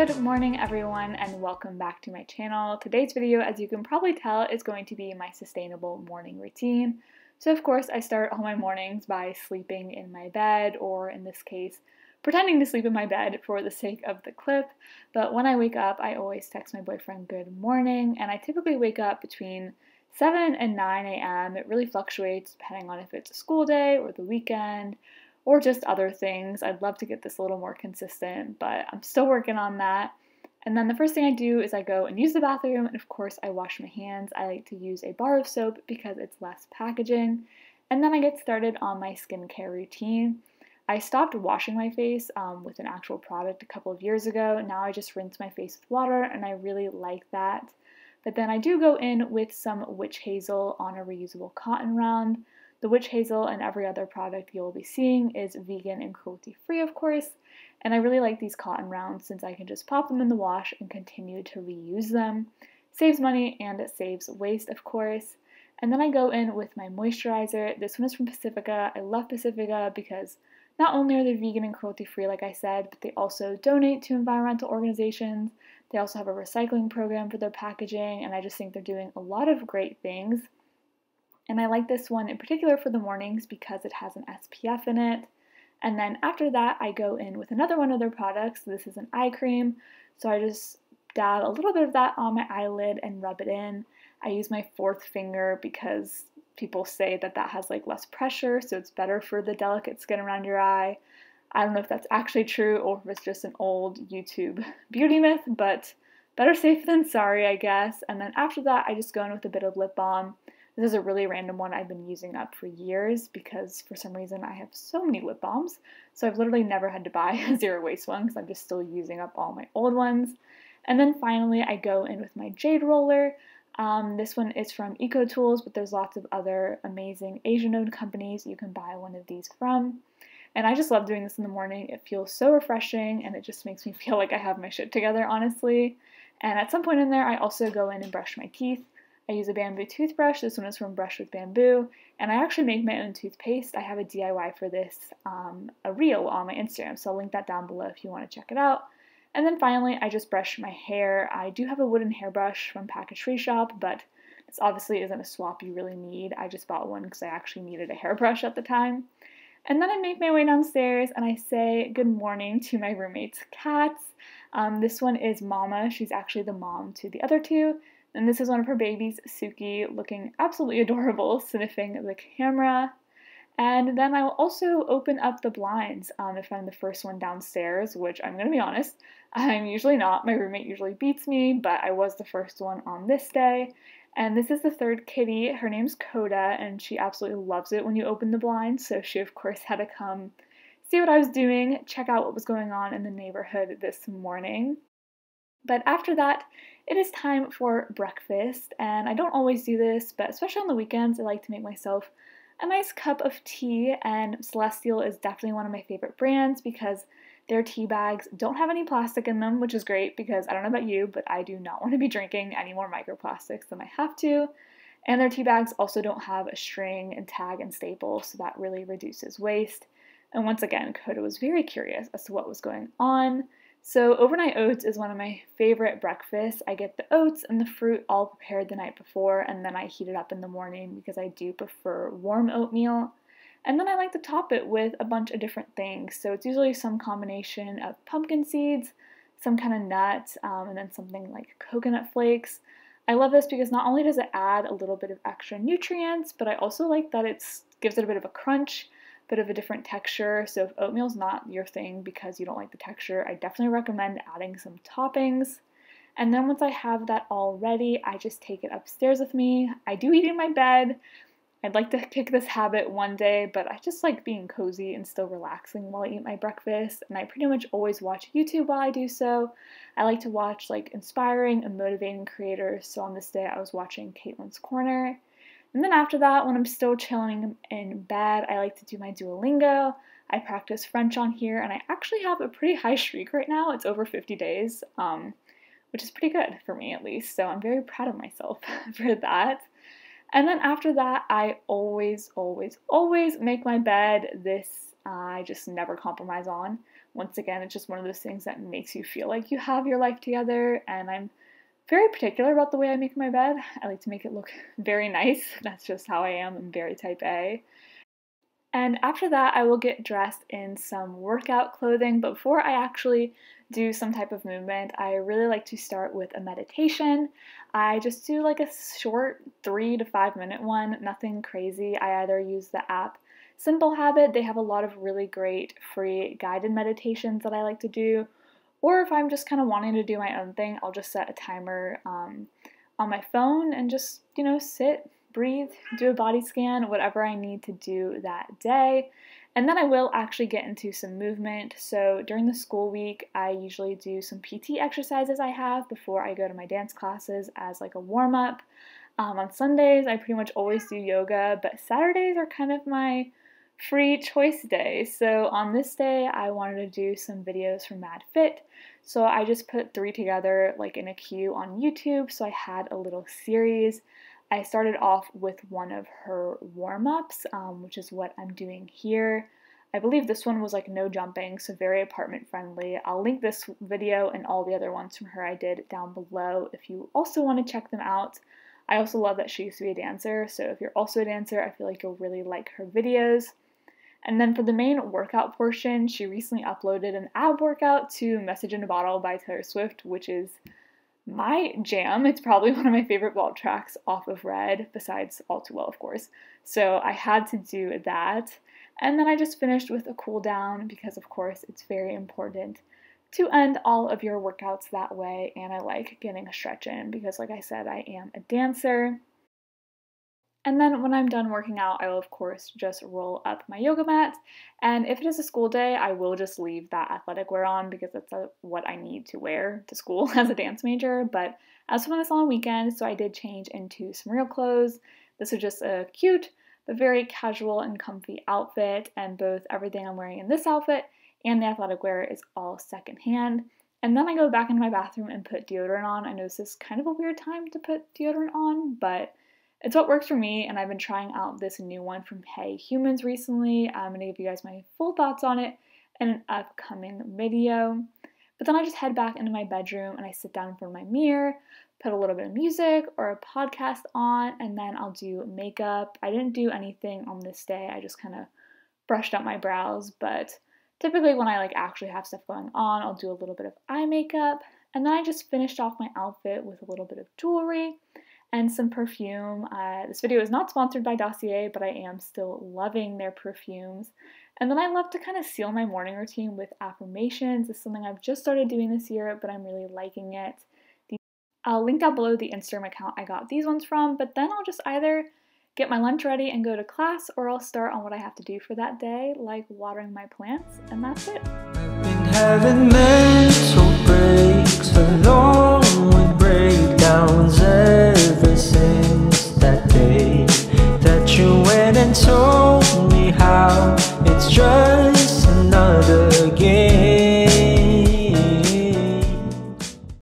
Good morning everyone and welcome back to my channel. Today's video, as you can probably tell, is going to be my sustainable morning routine. So of course I start all my mornings by sleeping in my bed, or in this case, pretending to sleep in my bed for the sake of the clip. But when I wake up, I always text my boyfriend good morning, and I typically wake up between 7 and 9 a.m. It really fluctuates depending on if it's a school day or the weekend, or just other things. I'd love to get this a little more consistent, but I'm still working on that. And then the first thing I do is I go and use the bathroom, and of course I wash my hands. I like to use a bar of soap because it's less packaging. And then I get started on my skincare routine. I stopped washing my face with an actual product a couple of years ago. Now I just rinse my face with water, and I really like that. But then I do go in with some witch hazel on a reusable cotton round. The witch hazel and every other product you'll be seeing is vegan and cruelty-free, of course, and I really like these cotton rounds since I can just pop them in the wash and continue to reuse them. Saves money and it saves waste, of course. And then I go in with my moisturizer. This one is from Pacifica. I love Pacifica because not only are they vegan and cruelty-free, like I said, but they also donate to environmental organizations. They also have a recycling program for their packaging, and I just think they're doing a lot of great things. And I like this one in particular for the mornings because it has an SPF in it. And then after that, I go in with another one of their products. This is an eye cream. So I just dab a little bit of that on my eyelid and rub it in. I use my fourth finger because people say that that has like less pressure, so it's better for the delicate skin around your eye. I don't know if that's actually true or if it's just an old YouTube beauty myth, but better safe than sorry, I guess. And then after that, I just go in with a bit of lip balm. This is a really random one I've been using up for years because for some reason I have so many lip balms. So I've literally never had to buy a zero waste one because I'm just still using up all my old ones. And then finally I go in with my jade roller. This one is from Eco Tools, but there's lots of other amazing Asian-owned companies you can buy one of these from. And I just love doing this in the morning. It feels so refreshing and it just makes me feel like I have my shit together, honestly. And at some point in there, I also go in and brush my teeth. I use a bamboo toothbrush. This one is from Brush with Bamboo, and I actually make my own toothpaste. I have a DIY for this, a reel on my Instagram, so I'll link that down below if you want to check it out. And then finally, I just brush my hair. I do have a wooden hairbrush from Package Free Shop, but this obviously isn't a swap you really need. I just bought one because I actually needed a hairbrush at the time. And then I make my way downstairs and I say good morning to my roommate's cats. This one is Mama. She's actually the mom to the other two. And this is one of her babies, Suki, looking absolutely adorable, sniffing the camera. And then I will also open up the blinds if I'm the first one downstairs, which I'm going to be honest, I'm usually not. My roommate usually beats me, but I was the first one on this day. And this is the third kitty. Her name's Coda, and she absolutely loves it when you open the blinds, so she of course had to come see what I was doing, check out what was going on in the neighborhood this morning. But after that, it is time for breakfast, and I don't always do this, but especially on the weekends, I like to make myself a nice cup of tea, and Celestial is definitely one of my favorite brands because their tea bags don't have any plastic in them, which is great because I don't know about you, but I do not want to be drinking any more microplastics than I have to. And their tea bags also don't have a string and tag and staple, so that really reduces waste. And once again, Coda was very curious as to what was going on. So overnight oats is one of my favorite breakfasts. I get the oats and the fruit all prepared the night before, and then I heat it up in the morning because I do prefer warm oatmeal. And then I like to top it with a bunch of different things. So it's usually some combination of pumpkin seeds, some kind of nut, and then something like coconut flakes. I love this because not only does it add a little bit of extra nutrients, but I also like that it gives it a bit of a crunch, bit of a different texture. So if oatmeal's not your thing because you don't like the texture, I definitely recommend adding some toppings. And then once I have that all ready, I just take it upstairs with me. I do eat in my bed. I'd like to kick this habit one day, but I just like being cozy and still relaxing while I eat my breakfast, and I pretty much always watch YouTube while I do so. I like to watch like inspiring and motivating creators, so on this day I was watching Caitlin's Corner. And then after that, when I'm still chilling in bed, I like to do my Duolingo. I practice French on here, and I actually have a pretty high streak right now. It's over 50 days, which is pretty good for me at least, so I'm very proud of myself for that. And then after that, I always make my bed. This I just never compromise on. once again, it's just one of those things that makes you feel like you have your life together, and I'm very particular about the way I make my bed. I like to make it look very nice. That's just how I am. I'm very type A. And after that, I will get dressed in some workout clothing, but before I actually do some type of movement, I really like to start with a meditation. I just do like a short 3 to 5 minute one, nothing crazy. I either use the app Simple Habit, they have a lot of really great free guided meditations that I like to do, or if I'm just kind of wanting to do my own thing, I'll just set a timer on my phone and just, sit, breathe, do a body scan, whatever I need to do that day. And then I will actually get into some movement. So during the school week, I usually do some PT exercises I have before I go to my dance classes as like a warm-up. On Sundays, I pretty much always do yoga, but Saturdays are kind of my free choice day. So on this day, I wanted to do some videos from MadFit. So I just put 3 together like in a queue on YouTube. So I had a little series. I started off with one of her warm-ups, which is what I'm doing here. I believe this one was like no jumping, so very apartment friendly. I'll link this video and all the other ones from her I did down below if you also want to check them out. I also love that she used to be a dancer, so if you're also a dancer, I feel like you'll really like her videos. And then for the main workout portion, she recently uploaded an ab workout to Message in a Bottle by Taylor Swift, which is my jam. It's probably one of my favorite vault tracks off of Red, besides All Too Well, of course. So I had to do that. And then I just finished with a cool down because, of course, it's very important to end all of your workouts that way. And I like getting a stretch in because, like I said, I am a dancer. And then when I'm done working out, I will, of course, just roll up my yoga mat. And if it is a school day, I will just leave that athletic wear on because that's what I need to wear to school as a dance major. But as for this long weekend, so I did change into some real clothes. This was just a cute but very casual and comfy outfit. And both everything I'm wearing in this outfit and the athletic wear is all secondhand. And then I go back into my bathroom and put deodorant on. I know this is kind of a weird time to put deodorant on, but it's what works for me, and I've been trying out this new one from Hey Humans recently. I'm going to give you guys my full thoughts on it in an upcoming video. But then I just head back into my bedroom and I sit down in front of my mirror, put a little bit of music or a podcast on, and then I'll do makeup. I didn't do anything on this day. I just kind of brushed up my brows, but typically when I actually have stuff going on, I'll do a little bit of eye makeup. And then I just finished off my outfit with a little bit of jewelry and some perfume. This video is not sponsored by Dossier, but I am still loving their perfumes. And then I love to kind of seal my morning routine with affirmations. It's something I've just started doing this year, but I'm really liking it. I'll link down below the Instagram account I got these ones from, but then I'll just either get my lunch ready and go to class, or I'll start on what I have to do for that day, like watering my plants, and that's it. I've been having mental breaks along with breakdowns ever since that day that you went and told me how it's just another game.